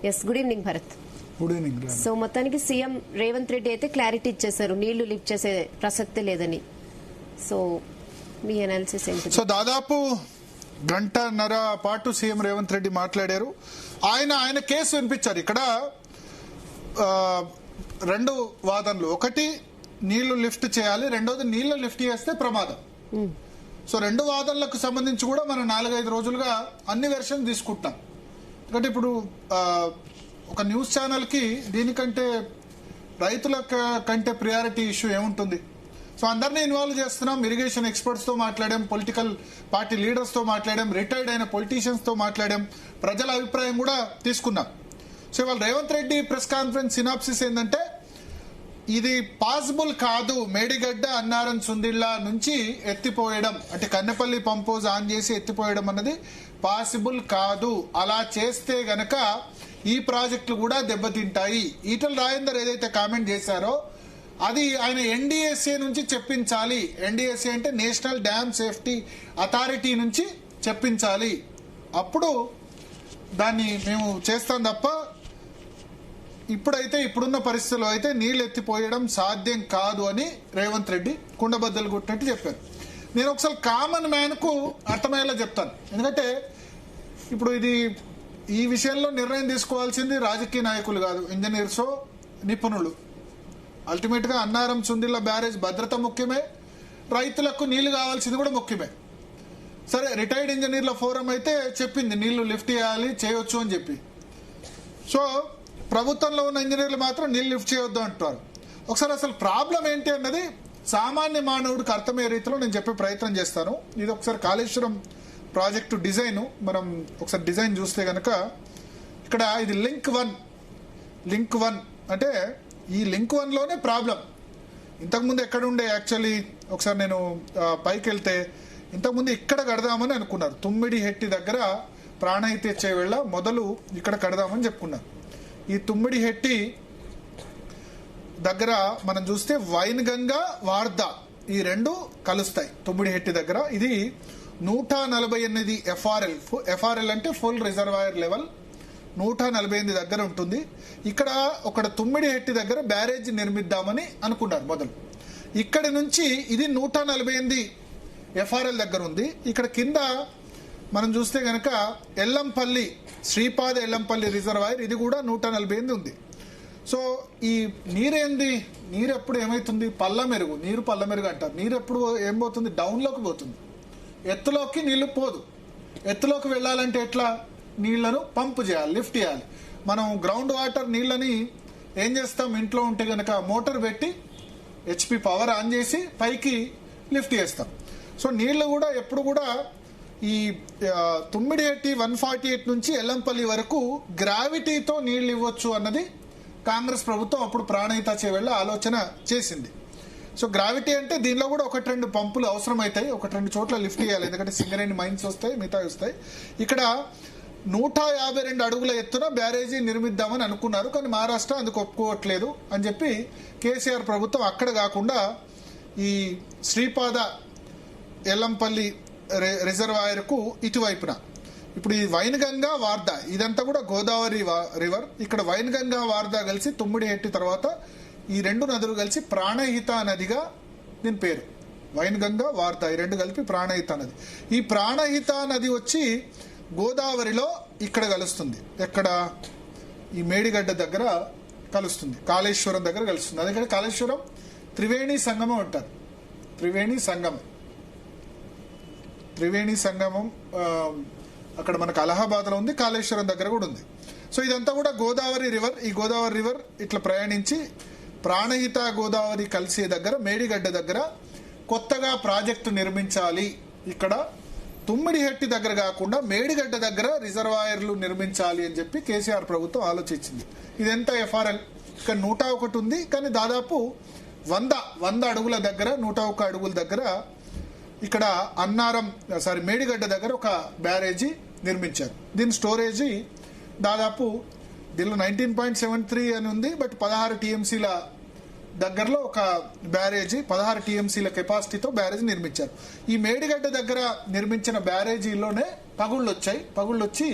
Yes, good evening Bharat. Good evening. So మొత్తానికి CM Revanth Reddy అయితే clarity ఇచ్చేశారు, నీళ్లు లిఫ్ట్ చేసే ప్రసక్తే లేదని. సో మీ అనాలిసిస్ ఏంటి? సో దాదాపు గంటన్నర పాటు సీఎం రేవంత్ రెడ్డి మాట్లాడారు. ఆయన కేసు వినిపించారు. ఇక్కడ రెండు వాదనలు, ఒకటి నీళ్లు లిఫ్ట్ చేయాలి, రెండోది నీళ్లు లిఫ్ట్ చేస్తే ప్రమాదం. సో రెండు వాదనలకు సంబంధించి కూడా మనం 4-5 రోజులుగా అన్ని వెర్షన్ తీసుకుంటాం. ఎందుకంటే ఇప్పుడు ఒక న్యూస్ ఛానల్కి దీనికంటే రైతుల కంటే ప్రియారిటీ ఇష్యూ ఏముంటుంది? సో అందరినీ ఇన్వాల్వ్ చేస్తున్నాం. ఇరిగేషన్ ఎక్స్పర్ట్స్తో మాట్లాడాం, పొలిటికల్ పార్టీ లీడర్స్తో మాట్లాడాం, రిటైర్డ్ అయిన పొలిటీషియన్స్తో మాట్లాడాం, ప్రజల అభిప్రాయం కూడా తీసుకున్నాం. సో ఇవాళ Revanth Reddy press conference synopsis ఏంటంటే, ఇది పాసిబుల్ కాదు, మేడిగడ్డ అన్నారం సుందిళ్ళ నుంచి ఎత్తిపోయడం అంటే కన్నెపల్లి పంపోజ్ ఆన్ చేసి ఎత్తిపోయడం అన్నది పాసిబుల్ కాదు. అలా చేస్తే గనక ఈ ప్రాజెక్టులు కూడా దెబ్బతింటాయి. ఈటల రాజేందర్ ఏదైతే కామెంట్ చేశారో అది ఆయన ఎన్డీఎస్ఏ నుంచి చెప్పించాలి. ఎన్డీఎస్ఏ అంటే నేషనల్ డ్యామ్ సేఫ్టీ అథారిటీ నుంచి చెప్పించాలి. అప్పుడు దాన్ని మేము చేస్తాం తప్ప ఇప్పుడున్న పరిస్థితుల్లో అయితే నీళ్ళు ఎత్తిపోయడం సాధ్యం కాదు అని రేవంత్ రెడ్డి కుండబద్దలు కొట్టినట్టు చెప్పారు. నేను ఒకసారి కామన్ మ్యాన్కు అర్థమయ్యేలా చెప్తాను. ఎందుకంటే ఇప్పుడు ఈ విషయంలో నిర్ణయం తీసుకోవాల్సింది రాజకీయ నాయకులు కాదు, ఇంజనీర్సో నిపుణులు. అల్టిమేట్గా అన్నారం సుందిళ్ళ బ్యారేజ్ భద్రత ముఖ్యమే, రైతులకు నీళ్లు కావాల్సింది కూడా ముఖ్యమే. సరే, రిటైర్డ్ ఇంజనీర్ల ఫోరం అయితే చెప్పింది నీళ్లు లిఫ్ట్ చేయాలి, చేయొచ్చు అని చెప్పి. సో ప్రభుత్వంలో ఉన్న ఇంజనీర్లు మాత్రం నీళ్ళు లిఫ్ట్ చేయొద్దు అంటారు. ఒకసారి అసలు ప్రాబ్లం ఏంటి అన్నది సామాన్య మానవుడికి అర్థమయ్యే రీతిలో నేను చెప్పే ప్రయత్నం చేస్తాను. ఇది ఒకసారి కాళేశ్వరం ప్రాజెక్టు డిజైన్ మనం ఒకసారి డిజైన్ చూస్తే కనుక ఇక్కడ ఇది లింక్ వన్ అంటే ఈ లింక్ 1లోనే ప్రాబ్లం. ఇంతకుముందు ఎక్కడ ఉండే యాక్చువల్లీ ఒకసారి నేను పైకి వెళ్తే ఇంతకుముందు ఇక్కడ కడదామని అనుకున్నారు. తుమ్మిడిహెట్టి దగ్గర ప్రాణహిత చేవేళ మొదలు ఇక్కడ కడదామని చెప్పుకున్నారు. ఈ తుమ్మిడిహెట్టి దగ్గర మనం చూస్తే వైన్గంగా వార్దా ఈ రెండు కలుస్తాయి. తుమ్మిడిహెట్టి దగ్గర ఇది 148 ఎఫ్ఆర్ఎల్ అంటే ఫుల్ రిజర్వాయర్ లెవెల్ 148 దగ్గర ఉంటుంది. ఇక్కడ ఒక తుమ్మిడిహెట్టి దగ్గర బ్యారేజ్ నిర్మిద్దామని అనుకున్నారు మొదలు. ఇక్కడి నుంచి ఇది 148 ఎఫ్ఆర్ఎల్ దగ్గర ఉంది. ఇక్కడ కింద మనం చూస్తే కనుక ఎల్లంపల్లి శ్రీపాద ఎల్లంపల్లి రిజర్వాయర్ ఇది కూడా 148 ఉంది. సో ఈ నీరు ఎప్పుడు ఏమవుతుంది? నీరు పల్లమెరుగు అంటారు. నీరు ఎప్పుడు ఏం పోతుంది? డౌన్లోకి పోతుంది, ఎత్తులోకి నీళ్లు పోదు. ఎత్తులోకి వెళ్ళాలంటే ఎట్లా? నీళ్లను పంపు చేయాలి, లిఫ్ట్ చేయాలి. మనం గ్రౌండ్ వాటర్ నీళ్ళని ఏం చేస్తాం? ఇంట్లో ఉంటే కనుక మోటార్ పెట్టి హెచ్పి పవర్ ఆన్ చేసి పైకి లిఫ్ట్ చేస్తాం. సో నీళ్లు కూడా ఎప్పుడు కూడా ఈ తుమ్మిడిహెట్టి 148 నుంచి ఎల్లంపల్లి వరకు గ్రావిటీతో నీళ్లు ఇవ్వచ్చు అన్నది కాంగ్రెస్ ప్రభుత్వం అప్పుడు ప్రాణహిత చేవేళ్ళ ఆలోచన చేసింది. సో గ్రావిటీ అంటే దీనిలో కూడా 1-2 పంపులు అవసరం అవుతాయి, 1-2 చోట్ల లిఫ్ట్ చేయాలి. ఎందుకంటే సింగరేణి మైన్స్ వస్తాయి, మిగతా వస్తాయి. ఇక్కడ 152 అడుగుల ఎత్తున బ్యారేజీ నిర్మిద్దామని అనుకున్నారు. కానీ మహారాష్ట్ర అందుకు ఒప్పుకోవట్లేదు అని చెప్పి కేసీఆర్ ప్రభుత్వం అక్కడ కాకుండా ఈ శ్రీపాద ఎల్లంపల్లి రిజర్వాయర్ కు ఇటువైపున ఇప్పుడు ఈ వైన్గంగా వార్దా ఇదంతా కూడా గోదావరి రివర్. ఇక్కడ వైన్గంగా వార్దా కలిసి తుమ్మిడిహెట్టి తర్వాత ఈ రెండు నదులు కలిసి ప్రాణహిత నదిగా దీని పేరు. వైన్గంగా వార్దా ఈ రెండు కలిపి ప్రాణహిత నది. ఈ ప్రాణహిత నది వచ్చి గోదావరిలో ఇక్కడ కలుస్తుంది. ఎక్కడ? ఈ మేడిగడ్డ దగ్గర కలుస్తుంది, కాళేశ్వరం దగ్గర కలుస్తుంది. అందుకని కాళేశ్వరం త్రివేణి సంగమం అంటారు. త్రివేణి సంగమం అక్కడ మనకు అలహాబాద్లో ఉంది, కాళేశ్వరం దగ్గర కూడా ఉంది. సో ఇదంతా కూడా గోదావరి రివర్. ఈ గోదావరి రివర్ ఇట్లా ప్రయాణించి ప్రాణహిత గోదావరి కలిసే దగ్గర మేడిగడ్డ దగ్గర కొత్తగా ప్రాజెక్టు నిర్మించాలి. ఇక్కడ తుమ్మిడిహెట్టి దగ్గర కాకుండా మేడిగడ్డ దగ్గర రిజర్వాయర్లు నిర్మించాలి అని చెప్పి కేసీఆర్ ప్రభుత్వం ఆలోచించింది. ఇదెంత ఎఫ్ఆర్ఎల్? ఇక్కడ 101 ఉంది. కానీ దాదాపు 100 అడుగుల దగ్గర 101 అడుగుల దగ్గర ఇక్కడ మేడిగడ్డ దగ్గర ఒక బ్యారేజీ నిర్మించారు. దీని స్టోరేజీ దాదాపు దీనిలో 19.73 అని ఉంది. బట్ 16 టీఎంసీల దగ్గరలో ఒక బ్యారేజీ 16 టీఎంసీల కెపాసిటీతో బ్యారేజీ నిర్మించారు. ఈ మేడిగడ్డ దగ్గర నిర్మించిన బ్యారేజీలోనే పగుళ్ళు వచ్చి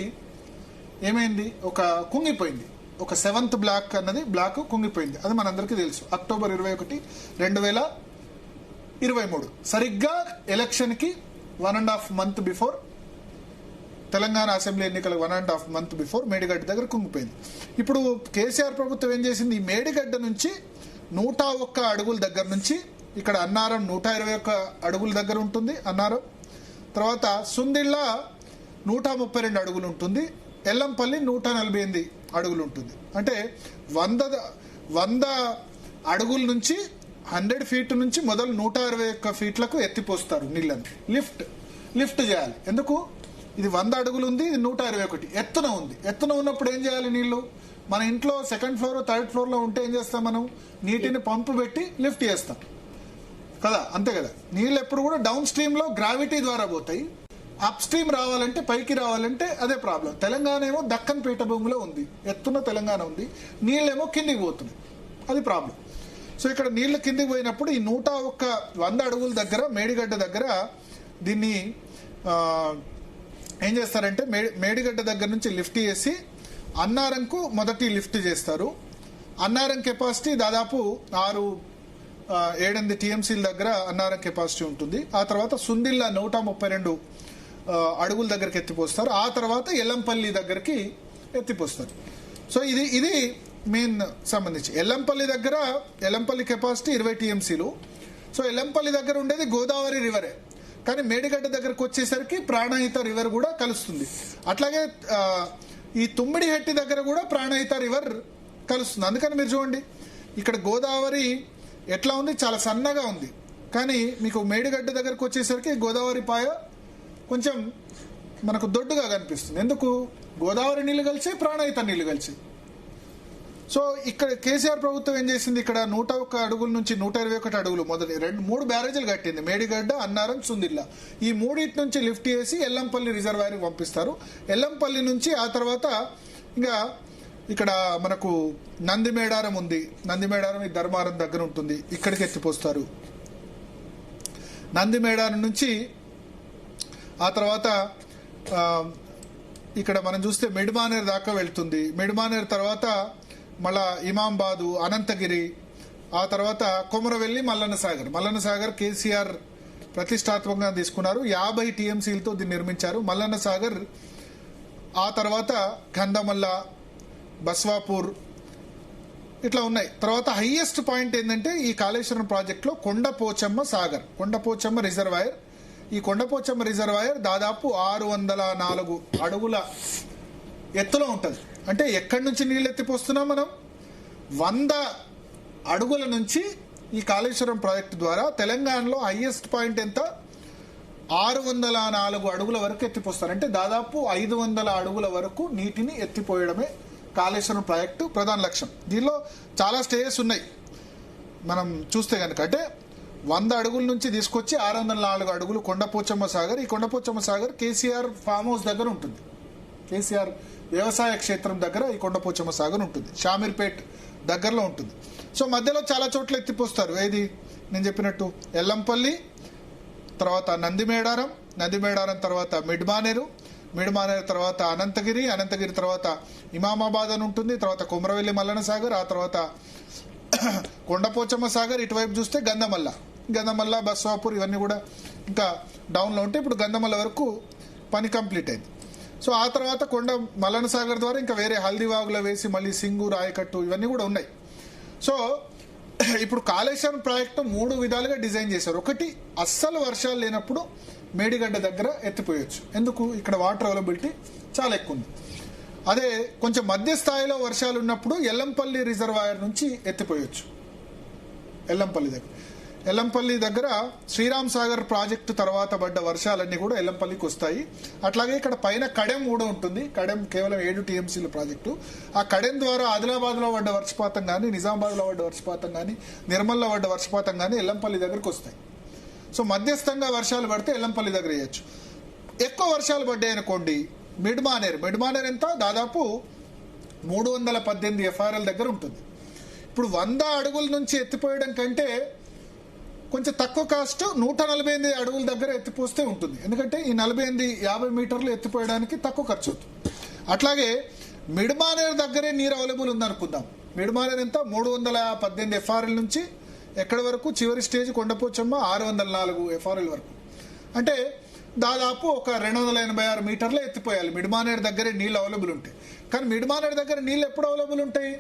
ఏమైంది, ఒక కుంగిపోయింది, ఒక 7th బ్లాక్ అన్నది బ్లాక్ కుంగిపోయింది. అది మనందరికీ తెలుసు. అక్టోబర్ 21, 2023 సరిగ్గా ఎలక్షన్కి 1.5 month బిఫోర్, తెలంగాణ అసెంబ్లీ ఎన్నికలకు 1.5 month బిఫోర్ మేడిగడ్డ దగ్గర కుంగిపోయింది. ఇప్పుడు కేసీఆర్ ప్రభుత్వం ఏం చేసింది, ఈ మేడిగడ్డ నుంచి 101 అడుగుల దగ్గర నుంచి, ఇక్కడ అన్నారం 121 అడుగుల దగ్గర ఉంటుంది అన్నారం, తర్వాత సుందిళ్ళ 132 అడుగులు ఉంటుంది, ఎల్లంపల్లి 148 అడుగులు ఉంటుంది. అంటే 100 అడుగుల నుంచి 100 feet నుంచి మొదలు 121 feetలకు ఎత్తిపోస్తారు నీళ్ళని. లిఫ్ట్ చేయాలి. ఎందుకు, ఇది 100 అడుగులు ఉంది, ఇది 121 ఎత్తున ఉంది. ఎత్తున ఉన్నప్పుడు ఏం చేయాలి, నీళ్లు మన ఇంట్లో 2nd floor 3rd floor లో ఉంటే ఏం చేస్తాం, మనం నీటిని పంపు పెట్టి లిఫ్ట్ చేస్తాం కదా, అంతే కదా. నీళ్ళు ఎప్పుడు కూడా డౌన్ స్ట్రీమ్ లో గ్రావిటీ ద్వారా పోతాయి, అప్ స్ట్రీమ్ రావాలంటే, పైకి రావాలంటే అదే ప్రాబ్లం. తెలంగాణ ఏమో దక్కన్ పీఠభూమిలో ఉంది, ఎత్తున తెలంగాణ ఉంది, నీళ్ళేమో కిందికి పోతున్నాయి, అది ప్రాబ్లం. సో ఇక్కడ నీళ్లు కిందికి పోయినప్పుడు ఈ 101 అడుగుల దగ్గర మేడిగడ్డ దగ్గర దీన్ని ఏం చేస్తారంటే, మేడిగడ్డ దగ్గర నుంచి లిఫ్ట్ చేసి అన్నారంకు మొదటి లిఫ్ట్ చేస్తారు. అన్నారం కెపాసిటీ దాదాపు 6-7 టీఎంసీల దగ్గర అన్నారం కెపాసిటీ ఉంటుంది. ఆ తర్వాత సుందిళ్ళ 132 అడుగుల దగ్గరికి ఎత్తిపోస్తారు. ఆ తర్వాత ఎల్లంపల్లి దగ్గరికి ఎత్తిపోస్తారు. సో ఇది మెయిన్ సంబంధించి ఎల్లంపల్లి కెపాసిటీ 20 టీఎంసీలు. సో ఎల్లంపల్లి దగ్గర ఉండేది గోదావరి రివరే, కానీ మేడిగడ్డ దగ్గరకు వచ్చేసరికి ప్రాణహిత రివర్ కూడా కలుస్తుంది. అట్లాగే ఈ తుమ్మిడిహెట్టి దగ్గర కూడా ప్రాణహిత రివర్ కలుస్తుంది. అందుకని మీరు చూడండి, ఇక్కడ గోదావరి ఎట్లా ఉంది, చాలా సన్నగా ఉంది, కానీ మీకు మేడిగడ్డ దగ్గరకు వచ్చేసరికి గోదావరి పాయ కొంచెం మనకు దొడ్డుగా కనిపిస్తుంది. ఎందుకు, గోదావరి నీళ్లు కలిసి ప్రాణహిత నీళ్లు కలిసి. సో ఇక్కడ కేసీఆర్ ప్రభుత్వం ఏం చేసింది, ఇక్కడ 101 అడుగుల నుంచి 121 అడుగులు మొదటి 3 బ్యారేజీలు కట్టింది, మేడిగడ్డ, అన్నారం, సుందిళ్ళ. ఈ మూడింటి నుంచి లిఫ్ట్ చేసి ఎల్లంపల్లి రిజర్వాయర్కి పంపిస్తారు. ఎల్లంపల్లి నుంచి ఆ తర్వాత ఇంకా ఇక్కడ మనకు నందిమేడారం ఉంది, నందిమేడారం ఈ ధర్మారం దగ్గర ఉంటుంది, ఇక్కడికి ఎత్తిపోస్తారు. నందిమేడారం నుంచి ఆ తర్వాత ఇక్కడ మనం చూస్తే మిడ్మానేర్ దాకా వెళ్తుంది. మిడ్మానేర్ తర్వాత మళ్ళా ఇమాంబాదు, అనంతగిరి, ఆ తర్వాత కొమరవెల్లి, మల్లన్న సాగర్ కేసీఆర్ ప్రతిష్టాత్మకంగా తీసుకున్నారు. 50 టీఎంసీలతో దీన్ని నిర్మించారు. మల్లన్న సాగర్, ఆ తర్వాత గంధమల్ల, బస్వాపూర్ ఇట్లా ఉన్నాయి. తర్వాత హైయెస్ట్ పాయింట్ ఏంటంటే ఈ కాళేశ్వరం ప్రాజెక్ట్ లో కొండపోచమ్మ రిజర్వాయర్. ఈ కొండపోచమ్మ రిజర్వాయర్ దాదాపు 604 అడుగుల ఎత్తులో ఉంటుంది. అంటే ఎక్కడి నుంచి నీళ్ళు ఎత్తిపోస్తున్నాం మనం, 100 అడుగుల నుంచి ఈ కాళేశ్వరం ప్రాజెక్టు ద్వారా తెలంగాణలో హైయెస్ట్ పాయింట్ ఎంత, 604 అడుగుల వరకు ఎత్తిపోస్తారు. అంటే దాదాపు 500 అడుగుల వరకు నీటిని ఎత్తిపోయడమే కాళేశ్వరం ప్రాజెక్టు ప్రధాన లక్ష్యం. దీనిలో చాలా స్టేజెస్ ఉన్నాయి మనం చూస్తే కనుక. అంటే 100 అడుగుల నుంచి తీసుకొచ్చి 604 అడుగులు కొండపోచమ్మ సాగర్. ఈ కొండపోచమ్మ సాగర్ కేసీఆర్ ఫామ్ హౌస్ దగ్గర ఉంటుంది, కేసీఆర్ వ్యవసాయ క్షేత్రం దగ్గర ఈ కొండపోచమ్మ సాగర్ ఉంటుంది, షామీర్పేట్ దగ్గరలో ఉంటుంది. సో మధ్యలో చాలా చోట్ల ఎత్తిపోస్తారు. ఏది నేను చెప్పినట్టు ఎల్లంపల్లి, తర్వాత నందిమేడారం తర్వాత మిడ్మానేరు తర్వాత అనంతగిరి తర్వాత ఇమామాబాద్ అని ఉంటుంది, తర్వాత కొమరవెల్లి మల్లన్న సాగర్, ఆ తర్వాత కొండపోచమ్మ సాగర్. ఇటువైపు చూస్తే గంధమల్ల, బస్వాపూర్ ఇవన్నీ కూడా ఇంకా డౌన్లో ఉంటే ఇప్పుడు గంధమల్ల వరకు పని కంప్లీట్ అయింది. సో ఆ తర్వాత మల్లన్న సాగర్ ద్వారా ఇంకా వేరే హల్దీవాగులో వేసి మళ్ళీ సింగు, రాయకట్టు ఇవన్నీ కూడా ఉన్నాయి. సో ఇప్పుడు కాళేశ్వరం ప్రాజెక్టు 3 విధాలుగా డిజైన్ చేశారు. ఒకటి, అస్సలు వర్షాలు లేనప్పుడు మేడిగడ్డ దగ్గర ఎత్తిపోయొచ్చు, ఎందుకు, ఇక్కడ వాటర్ అవైలబిలిటీ చాలా ఎక్కువ ఉంది. అదే కొంచెం మధ్య స్థాయిలో వర్షాలు ఉన్నప్పుడు ఎల్లంపల్లి రిజర్వాయర్ నుంచి ఎత్తిపోయొచ్చు. ఎల్లంపల్లి దగ్గర శ్రీరామ్ సాగర్ ప్రాజెక్టు తర్వాత పడ్డ వర్షాలన్నీ కూడా ఎల్లంపల్లికి వస్తాయి. అట్లాగే ఇక్కడ పైన కడెం కూడా ఉంటుంది. కడెం కేవలం 7 టీఎంసీల ప్రాజెక్టు. ఆ కడెం ద్వారా ఆదిలాబాద్ లో పడ్డ వర్షపాతం కానీ, నిజామాబాద్ లో పడ్డ వర్షపాతం కానీ, నిర్మల్లో పడ్డ వర్షపాతం కానీ ఎల్లంపల్లి దగ్గరకు వస్తాయి. సో మధ్యస్థంగా వర్షాలు పడితే ఎల్లంపల్లి దగ్గర వేయచ్చు. ఎక్కువ వర్షాలు పడ్డాయి అనుకోండి, మిడ్మానేర్ ఎంత, దాదాపు 318 FRL దగ్గర ఉంటుంది. ఇప్పుడు 100 అడుగుల నుంచి ఎత్తిపోయడం కంటే కొంచెం తక్కువ కాస్ట్ 148 అడుగుల దగ్గర ఎత్తిపోస్తే ఉంటుంది. ఎందుకంటే ఈ 50 మీటర్లు ఎత్తిపోయడానికి తక్కువ ఖర్చు అవుతుంది. అట్లాగే మిడ్మానేర్ దగ్గరే నీరు అవైలబుల్ ఉందనుకుందాం. మిడ్మానేర్ ఎంత 318 ఎఫ్ఆర్ఎల్ నుంచి ఎక్కడి వరకు, చివరి స్టేజ్ కొండపోచమ్మ 604 ఎఫ్ఆర్ఎల్ వరకు. అంటే దాదాపు ఒక 286 మీటర్లు ఎత్తిపోయాలి మిడ్మానేర్ దగ్గరే నీళ్ళు అవైలబుల్ ఉంటాయి. కానీ మిడ్మానేర్ దగ్గర నీళ్ళు ఎప్పుడు అవైలబుల్ ఉంటాయి?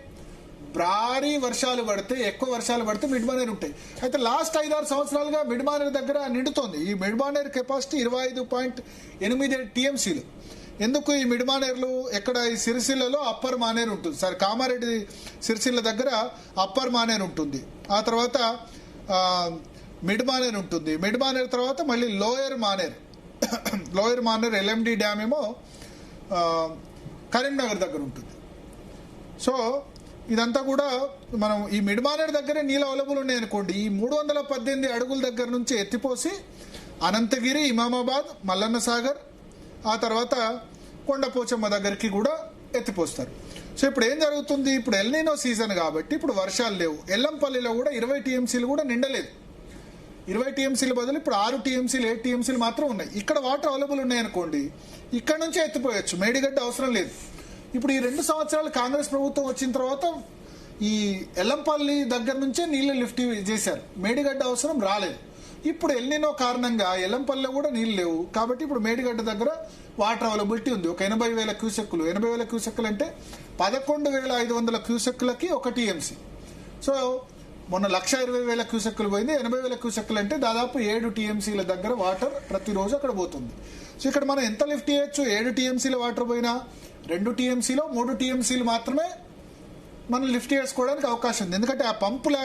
భారీ వర్షాలు పడితే, ఎక్కువ వర్షాలు పడితే మిడ్మానేర్ ఉంటాయి. అయితే లాస్ట్ 5-6 సంవత్సరాలుగా మిడ్మానేర్ దగ్గర నిండుతోంది. ఈ మిడ్మానేర్ కెపాసిటీ 25.8 టీఎంసీలు. ఎందుకు ఈ మిడ్మానేర్లు? ఎక్కడ? ఈ సిరిసిల్లలో అప్పర్ మానేర్ ఉంటుంది సార్, కామారెడ్డి సిరిసిల్ల దగ్గర అప్పర్ మానేర్ ఉంటుంది. ఆ తర్వాత మిడ్మానేర్ ఉంటుంది. మిడ్మానేర్ తర్వాత మళ్ళీ lower Manair. Lower Manair LMD dam ఏమో కరీంనగర్ దగ్గర ఉంటుంది. సో ఇదంతా కూడా మనం ఈ మిడ్మానేర్ దగ్గరే నీళ్ళు అవైలబుల్ ఉన్నాయి అనుకోండి. ఈ 318 అడుగుల దగ్గర నుంచి ఎత్తిపోసి అనంతగిరి, ఇమామాబాద్, మల్లన్న సాగర్, ఆ తర్వాత కొండపోచమ్మ దగ్గరికి కూడా ఎత్తిపోస్తారు. సో ఇప్పుడు ఏం జరుగుతుంది? ఇప్పుడు ఎల్నినో సీజన్ కాబట్టి ఇప్పుడు వర్షాలు లేవు. ఎల్లంపల్లిలో కూడా 20 టీఎంసీలు కూడా నిండలేదు. 20 టీఎంసీల బదులు ఇప్పుడు 6 టీఎంసీలు 7 టీఎంసీలు మాత్రం ఉన్నాయి. ఇక్కడ వాటర్ అవైలబుల్ ఉన్నాయనుకోండి, ఇక్కడ నుంచే ఎత్తిపోయచ్చు, మేడిగడ్డ అవసరం లేదు. ఇప్పుడు ఈ 2 సంవత్సరాలు కాంగ్రెస్ ప్రభుత్వం వచ్చిన తర్వాత ఈ ఎల్లంపల్లి దగ్గర నుంచే నీళ్లు లిఫ్ట్ చేశారు, మేడిగడ్డ అవసరం రాలేదు. ఇప్పుడు ఎల్నినో కారణంగా ఎల్లంపల్లిలో కూడా నీళ్లు లేవు కాబట్టి ఇప్పుడు మేడిగడ్డ దగ్గర వాటర్ అవైలబిలిటీ ఉంది. ఒక 80,000 క్యూసెక్కులు. 80,000 క్యూసెక్కులు అంటే 11,500 క్యూసెక్కులకి 1 టీఎంసీ. సో మొన్న 1,20,000 క్యూసెక్కులు పోయింది. 80,000 క్యూసెక్కులు అంటే దాదాపు 7 టీఎంసీల దగ్గర వాటర్ ప్రతిరోజు అక్కడ పోతుంది. సో ఇక్కడ మనం ఎంత లిఫ్ట్ చేయొచ్చు? 7 టీఎంసీల వాటర్ పోయినా 2 టీఎంసీలో 3 టీఎంసీలు మాత్రమే మనం లిఫ్ట్ చేసుకోవడానికి అవకాశం ఉంది. ఎందుకంటే ఆ పంపుల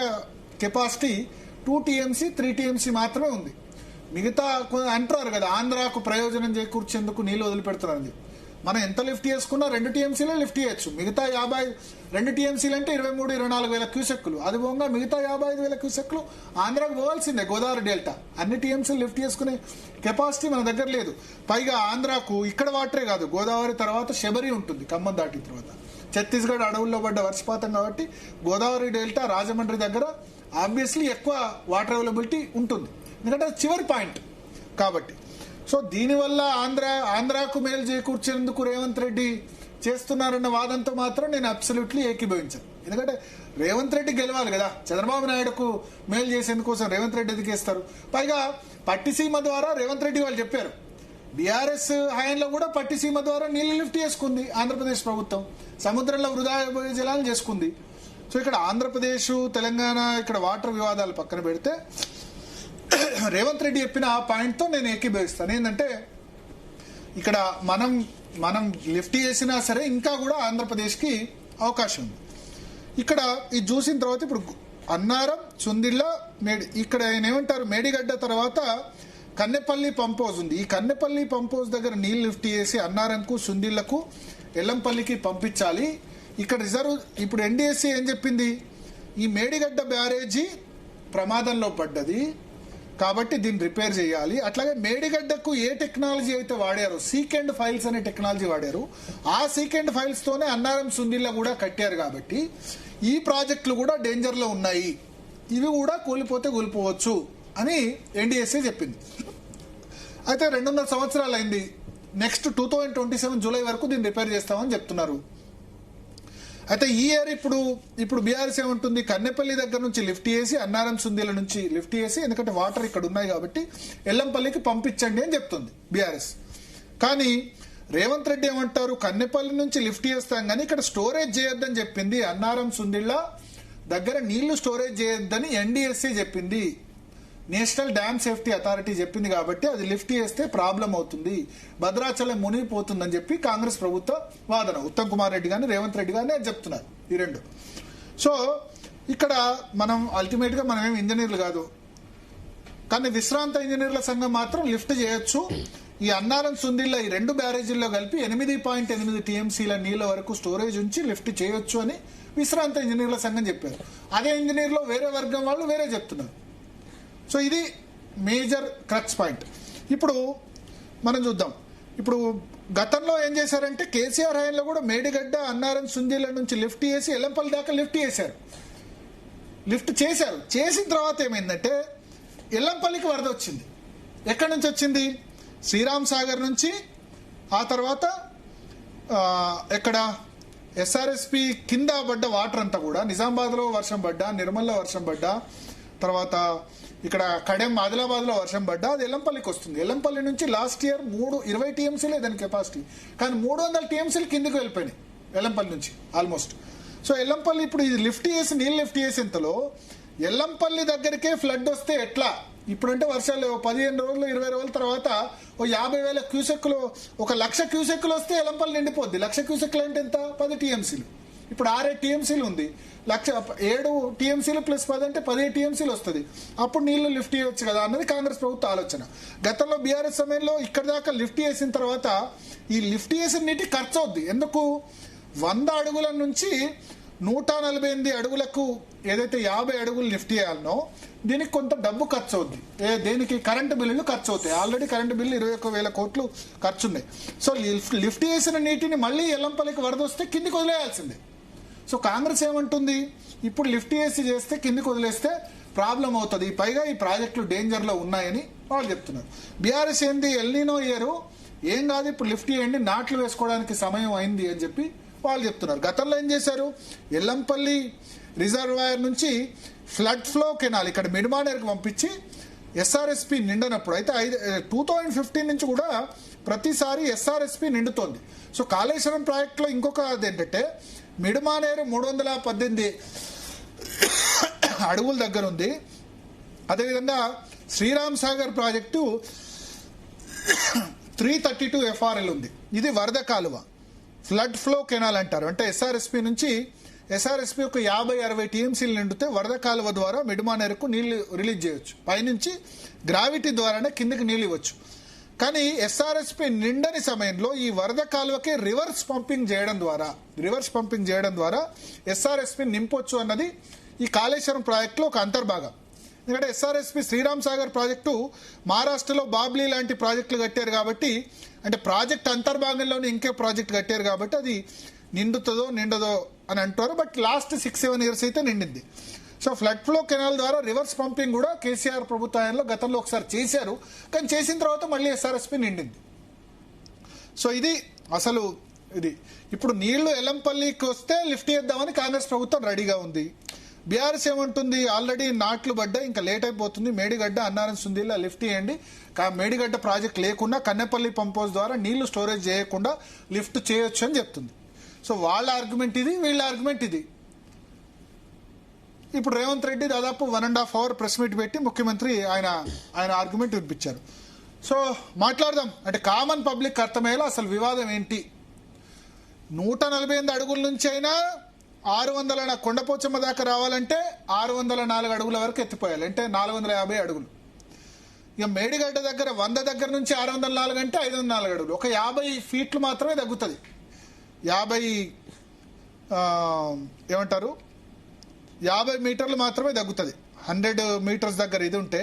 కెపాసిటీ 2 టీఎంసీ 3 టీఎంసీ మాత్రమే ఉంది. మిగతా అంటారు కదా, ఆంధ్రాకు ప్రయోజనం చేకూర్చేందుకు నీళ్ళు వదిలిపెడుతున్నారని. మనం ఎంత లిఫ్ట్ చేసుకున్నా 2 టీఎంసీలే లిఫ్ట్ చేయొచ్చు. మిగతా 2 టీఎంసీలు అంటే 23-24,000 క్యూసెక్కులు. అది పోగా మిగతా 55,000 క్యూసెక్కులు ఆంధ్రాకు పోవాల్సిందే, గోదావరి డెల్టా. అన్ని టీఎంసీలు లిఫ్ట్ చేసుకునే కెపాసిటీ మన దగ్గర లేదు. పైగా ఆంధ్రాకు ఇక్కడ వాటరే కాదు, గోదావరి తర్వాత శబరి ఉంటుంది ఖమ్మం దాటిన తర్వాత. ఛత్తీస్గఢ్ అడవుల్లో పడ్డ వర్షపాతం కాబట్టి గోదావరి డెల్టా, రాజమండ్రి దగ్గర ఆబ్వియస్లీ ఎక్కువ వాటర్ అవైలబిలిటీ ఉంటుంది, ఎందుకంటే చివరి పాయింట్ కాబట్టి. సో దీనివల్ల ఆంధ్రాకు మేలు చేకూర్చేందుకు రేవంత్ రెడ్డి చేస్తున్నారన్న వాదంతో మాత్రం నేను అబ్సల్యూట్లీ ఏకీభవించాను. ఎందుకంటే రేవంత్ రెడ్డి గెలవాలి కదా, చంద్రబాబు నాయుడుకు మేలు చేసేందుకోసం రేవంత్ రెడ్డి ఎదిగేస్తారు. పైగా పట్టిసీమ ద్వారా రేవంత్ రెడ్డి వాళ్ళు చెప్పారు, బీఆర్ఎస్ హయాంలో కూడా పట్టిసీమ ద్వారా నీళ్లు లిఫ్ట్ చేసుకుంది ఆంధ్రప్రదేశ్ ప్రభుత్వం, సముద్రంలో వృధా అయిపోయే జలాలు చేసుకుంది. సో ఇక్కడ ఆంధ్రప్రదేశ్, తెలంగాణ ఇక్కడ వాటర్ వివాదాలు పక్కన పెడితే రేవంత్ రెడ్డి చెప్పిన ఆ పాయింట్తో నేను ఏకీభవిస్తాను. ఏంటంటే ఇక్కడ మనం లిఫ్ట్ చేసినా సరే ఇంకా కూడా ఆంధ్రప్రదేశ్కి అవకాశం ఉంది. ఇక్కడ ఇది చూసిన తర్వాత ఇప్పుడు అన్నారం, సుందిళ్ళ, ఇక్కడ ఆయన ఏమంటారు, మేడిగడ్డ తర్వాత కన్నెపల్లి పంప్ హౌస్ ఉంది. ఈ కన్నెపల్లి పంప్ హౌస్ దగ్గర నీళ్ళు లిఫ్ట్ చేసి అన్నారంకు, సుందిళ్లకు, ఎల్లంపల్లికి పంపించాలి. ఇక్కడ రిజర్వ్ ఇప్పుడు ఎన్డీఎస్సీ ఏం చెప్పింది, ఈ మేడిగడ్డ బ్యారేజీ ప్రమాదంలో పడ్డది కాబట్టి దీన్ని రిపేర్ చేయాలి. అట్లాగే మేడిగడ్డకు ఏ టెక్నాలజీ అయితే వాడారో, సీక్ అండ్ ఫైల్స్ అనే టెక్నాలజీ వాడారు, ఆ సీక్ అండ్ ఫైల్స్ తోనే అన్నారం, సుందిళ్ళ కూడా కట్టారు కాబట్టి ఈ ప్రాజెక్టులు కూడా డేంజర్ లో ఉన్నాయి, ఇవి కూడా కూలిపోతే కూలిపోవచ్చు అని ఎన్డీఎస్సీ చెప్పింది. అయితే 2.5 సంవత్సరాలు అయింది. నెక్స్ట్ 2027 జూలై వరకు దీన్ని రిపేర్ చేస్తామని చెప్తున్నారు. అయితే ఈ ఇయర్ ఇప్పుడు బీఆర్ఎస్ ఏముంటుంది, కన్నెపల్లి దగ్గర నుంచి లిఫ్ట్ చేసి, అన్నారం, సుందిల నుంచి లిఫ్ట్ చేసి, ఎందుకంటే వాటర్ ఇక్కడ ఉన్నాయి కాబట్టి ఎల్లంపల్లికి పంపించండి అని చెప్తుంది బీఆర్ఎస్. కానీ రేవంత్ రెడ్డి ఏమంటారు, కన్నెపల్లి నుంచి లిఫ్ట్ చేస్తాం కానీ ఇక్కడ స్టోరేజ్ చేయొద్దని చెప్పింది. అన్నారం, సుందిళ్ళ దగ్గర నీళ్లు స్టోరేజ్ చేయొద్దని ఎన్డీఎస్సీ చెప్పింది, నేషనల్ డ్యామ్ సేఫ్టీ అథారిటీ చెప్పింది కాబట్టి అది లిఫ్ట్ చేస్తే ప్రాబ్లం అవుతుంది, భద్రాచలం మునిగిపోతుందని చెప్పి కాంగ్రెస్ ప్రభుత్వ వాదన. ఉత్తమ్ కుమార్ రెడ్డి కానీ రేవంత్ రెడ్డి కానీ చెప్తున్నారు ఈ రెండు. సో ఇక్కడ మనం అల్టిమేట్ గా మనం ఏమి ఇంజనీర్లు కాదు, కానీ విశ్రాంత ఇంజనీర్ల సంఘం మాత్రం లిఫ్ట్ చేయొచ్చు. ఈ అన్నారం, సుందిళ్ళ ఈ 2 బ్యారేజీల్లో కలిపి 8.8 టీఎంసీల నీళ్ల వరకు స్టోరేజ్ ఉంచి లిఫ్ట్ చేయొచ్చు అని విశ్రాంత ఇంజనీర్ల సంఘం చెప్పారు. అదే ఇంజనీర్లో వేరే వర్గం వాళ్ళు వేరే చెప్తున్నారు. సో ఇది మేజర్ క్రక్స్ పాయింట్. ఇప్పుడు మనం చూద్దాం, ఇప్పుడు గతంలో ఏం చేశారంటే కేసీఆర్ హయాంలో కూడా మేడిగడ్డ, అన్నారం, సుందిళ్ళ నుంచి లిఫ్ట్ చేసి ఎల్లంపల్లి దాకా లిఫ్ట్ చేశారు. చేసిన తర్వాత ఏమైందంటే ఎల్లంపల్లికి వరద వచ్చింది. ఎక్కడి నుంచి వచ్చింది? శ్రీరామ్ సాగర్ నుంచి, ఆ తర్వాత ఎక్కడ ఎస్ఆర్ఎస్పి కింద పడ్డ వాటర్ అంతా కూడా నిజామాబాద్లో వర్షం పడ్డా, నిర్మల్లో వర్షం పడ్డా, తర్వాత ఇక్కడ కడెం ఆదిలాబాద్లో వర్షం పడ్డా అది ఎల్లంపల్లికి వస్తుంది. ఎల్లంపల్లి నుంచి లాస్ట్ ఇయర్ 20 టీఎంసీలే దాని కెపాసిటీ, కానీ 300 టీఎంసీలు కిందికి వెళ్ళిపోయినాయి ఎల్లంపల్లి నుంచి ఆల్మోస్ట్. సో ఎల్లంపల్లి ఇప్పుడు ఇది నీళ్ళు లిఫ్ట్ చేసేంతలో ఎల్లంపల్లి దగ్గరికే ఫ్లడ్ వస్తే ఎట్లా? ఇప్పుడంటే వర్షాలు 15 రోజులు 20 రోజుల తర్వాత 50,000 క్యూసెక్కులు, 1,00,000 క్యూసెక్కులు వస్తే ఎల్లంపల్లి నిండిపోద్ది. 1,00,000 క్యూసెక్కులు అంటే ఎంత? 10 టీఎంసీలు. ఇప్పుడు 6 టీఎంసీలు ఉంది, 7 టీఎంసీలు ప్లస్ 10 అంటే 18 టీఎంసీలు వస్తుంది. అప్పుడు నీళ్లు లిఫ్ట్ చేయొచ్చు కదా అన్నది కాంగ్రెస్ ప్రభుత్వ ఆలోచన. గతంలో బీఆర్ఎస్ సమయంలో ఇక్కడ దాకా లిఫ్ట్ చేసిన తర్వాత ఈ లిఫ్ట్ చేసిన నీటి ఖర్చు అవుద్ది. ఎందుకు? 100 అడుగుల నుంచి 148 అడుగులకు ఏదైతే 50 అడుగులు లిఫ్ట్ చేయాలనో దీనికి కొంత డబ్బు ఖర్చు అవుద్ది. దేనికి? కరెంటు బిల్లులు ఖర్చు అవుతాయి. ఆల్రెడీ కరెంటు బిల్లు 21,000 కోట్లు ఖర్చు ఉన్నాయి. సో లిఫ్ట్ చేసిన నీటిని మళ్ళీ ఎల్లంపల్లికి వరద వస్తే కిందికి వదిలేయాల్సిందే. సో కాంగ్రెస్ ఏమంటుంది? ఇప్పుడు లిఫ్ట్ చేస్తే కిందికి వదిలేస్తే ప్రాబ్లం అవుతుంది, పైగా ఈ ప్రాజెక్టులు డేంజర్లో ఉన్నాయని వాళ్ళు చెప్తున్నారు. బీఆర్ఎస్ ఏంది? ఎల్నినో ఇయర్ ఏం కాదు, ఇప్పుడు లిఫ్ట్ చేయండి, నాట్లు వేసుకోవడానికి సమయం అయింది అని చెప్పి వాళ్ళు చెప్తున్నారు. గతంలో ఏం చేశారు? ఎల్లంపల్లి రిజర్వాయర్ నుంచి ఫ్లడ్ ఫ్లో కెనాల్ ఇక్కడ మిడ్మానేర్కి పంపించి ఎస్ఆర్ఎస్పి నిండనప్పుడు అయితే 2015 నుంచి కూడా ప్రతిసారి ఎస్ఆర్ఎస్పి నిండుతోంది. సో కాళేశ్వరం ప్రాజెక్టులో ఇంకొక అదేంటంటే మిడ్మానేరు 318 అడుగుల దగ్గర ఉంది. అదేవిధంగా శ్రీరామ్ సాగర్ ప్రాజెక్టు 332 FRL ఉంది. ఇది వరద కాలువ, ఫ్లడ్ ఫ్లో కెనాల్ అంటారు. అంటే ఎస్ఆర్ఎస్పి ఒక 50-60 టీఎంసీలు నిండితే వరద కాలువ ద్వారా మిడ్మానేరుకు నీళ్లు రిలీజ్ చేయొచ్చు. పైనుంచి గ్రావిటీ ద్వారానే కిందకి నీళ్ళు ఇవ్వచ్చు. కానీ ఎస్ఆర్ఎస్పి నిండని సమయంలో ఈ వరద కాలువకి రివర్స్ పంపింగ్ చేయడం ద్వారా ఎస్ఆర్ఎస్పి నింపొచ్చు అన్నది ఈ కాళేశ్వరం ప్రాజెక్టులో ఒక అంతర్భాగం. ఎందుకంటే ఎస్ఆర్ఎస్పి శ్రీరామ్ సాగర్ ప్రాజెక్టు మహారాష్ట్రలో బాబ్లీ లాంటి ప్రాజెక్టులు కట్టారు కాబట్టి, అంటే ప్రాజెక్ట్ అంతర్భాగంలోనే ఇంకే ప్రాజెక్ట్ కట్టారు కాబట్టి అది నిండదో అని అంటారు. బట్ లాస్ట్ 6-7 ఇయర్స్ అయితే నిండింది. సో ఫ్లడ్ ఫ్లో కెనాల్ ద్వారా రివర్స్ పంపింగ్ కూడా కేసీఆర్ ప్రభుత్వంలో గతంలో ఒకసారి చేశారు, కానీ చేసిన తర్వాత మళ్ళీ ఎస్ఆర్ఎస్పి నిండింది. సో ఇది అసలు ఇది. ఇప్పుడు నీళ్లు ఎల్లంపల్లికి వస్తే లిఫ్ట్ చేద్దామని కాంగ్రెస్ ప్రభుత్వం రెడీగా ఉంది. బీఆర్ఎస్ ఏమంటుంది? ఆల్రెడీ నాట్లు పడ్డా, ఇంకా లేట్ అయిపోతుంది, మేడిగడ్డ అన్నారం సుందీల్లో లిఫ్ట్ చేయండి, మేడిగడ్డ ప్రాజెక్ట్ లేకుండా కన్నెపల్లి పంప్ హౌస్ ద్వారా నీళ్లు స్టోరేజ్ చేయకుండా లిఫ్ట్ చేయొచ్చు అని చెప్తుంది. సో వాళ్ళ ఆర్గ్యుమెంట్ ఇది, వీళ్ళ ఆర్గ్యుమెంట్ ఇది. ఇప్పుడు రేవంత్ రెడ్డి దాదాపు 1.5 hour ప్రెస్ మీట్ పెట్టి ముఖ్యమంత్రి ఆయన ఆర్గ్యుమెంట్ వినిపించారు. సో మాట్లాడదాం, అంటే కామన్ పబ్లిక్ అర్థమయ్యేలా అసలు వివాదం ఏంటి. 148 అడుగుల నుంచి అయినా 600 కొండపోచమ్మ దాకా రావాలంటే 604 అడుగుల వరకు ఎత్తిపోయాలి, అంటే 450 అడుగులు. ఇక మేడిగడ్డ దగ్గర 100 దగ్గర నుంచి 604 అంటే 504 అడుగులు, ఒక 50 ఫీట్లు మాత్రమే తగ్గుతుంది. 50 మీటర్లు మాత్రమే తగ్గుతుంది. 100 మీటర్స్ దగ్గర ఇది ఉంటే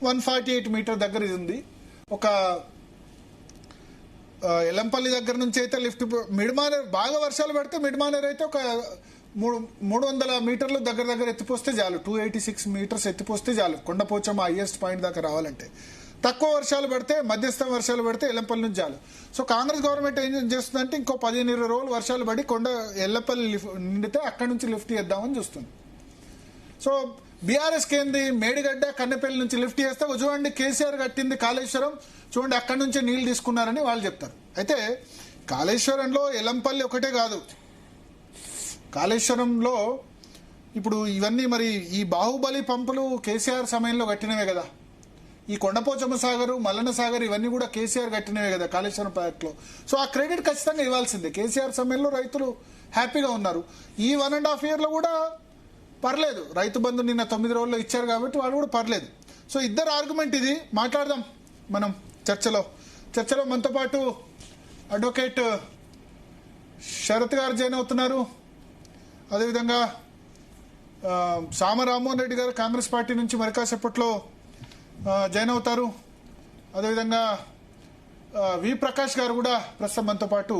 148 మీటర్ దగ్గర ఇది ఉంది. ఒక ఎల్లంపల్లి దగ్గర నుంచి అయితే లిఫ్ట్ మిడ్మానేర్ బాగా వర్షాలు పడితే మిడ్మానేర్ అయితే ఒక 300 మీటర్లు దగ్గర ఎత్తిపోస్తే చాలు, 286 మీటర్స్ ఎత్తిపోస్తే చాలు కొండపోచమ్మ హైయెస్ట్ పాయింట్ దాకా రావాలంటే. తక్కువ వర్షాలు పడితే, మధ్యస్థం వర్షాలు పడితే ఎల్లంపల్లి నుంచి చాలు. సో కాంగ్రెస్ గవర్నమెంట్ ఏం చేస్తుందంటే ఇంకో 15-20 రోజులు వర్షాలు పడి ఎల్లంపల్లి నిండితే అక్కడి నుంచి లిఫ్ట్ చేద్దామని చూస్తుంది. సో బీఆర్ఎస్కి ఏంది? మేడిగడ్డ కన్నెపల్లి నుంచి లిఫ్ట్ చేస్తే చూడండి కేసీఆర్ కట్టింది కాళేశ్వరం, చూడండి అక్కడి నుంచే నీళ్లు తీసుకున్నారని వాళ్ళు చెప్తారు. అయితే కాళేశ్వరంలో ఎల్లంపల్లి ఒకటే కాదు, కాళేశ్వరంలో ఇప్పుడు ఇవన్నీ మరి ఈ బాహుబలి పంపులు కేసీఆర్ సమయంలో కట్టినవే కదా. ఈ కొండపోచమ్మ సాగరు, మల్లన్న సాగర్ ఇవన్నీ కూడా కేసీఆర్ కట్టినవే కదా కాళేశ్వరం ప్రాజెక్టులో. సో ఆ క్రెడిట్ ఖచ్చితంగా ఇవ్వాల్సిందే. కేసీఆర్ సమయంలో రైతులు హ్యాపీగా ఉన్నారు. ఈ 1.5 yearలో కూడా పర్లేదు, రైతు బంధు నిన్న 9 రోజుల్లో ఇచ్చారు కాబట్టి వాళ్ళు కూడా పర్లేదు. సో ఇద్దరు ఆర్గ్యుమెంట్ ఇది. మాట్లాడదాం మనం చర్చలో మనతో పాటు అడ్వకేట్ శరత్ గారు జాయిన్ అవుతున్నారు. అదేవిధంగా సామ రామ్మోహన్ రెడ్డి గారు కాంగ్రెస్ పార్టీ నుంచి మరి కాసేపట్లో జాయిన్ అవుతారు. అదేవిధంగా వి ప్రకాష్ గారు కూడా ప్రస్తుతం మనతో పాటు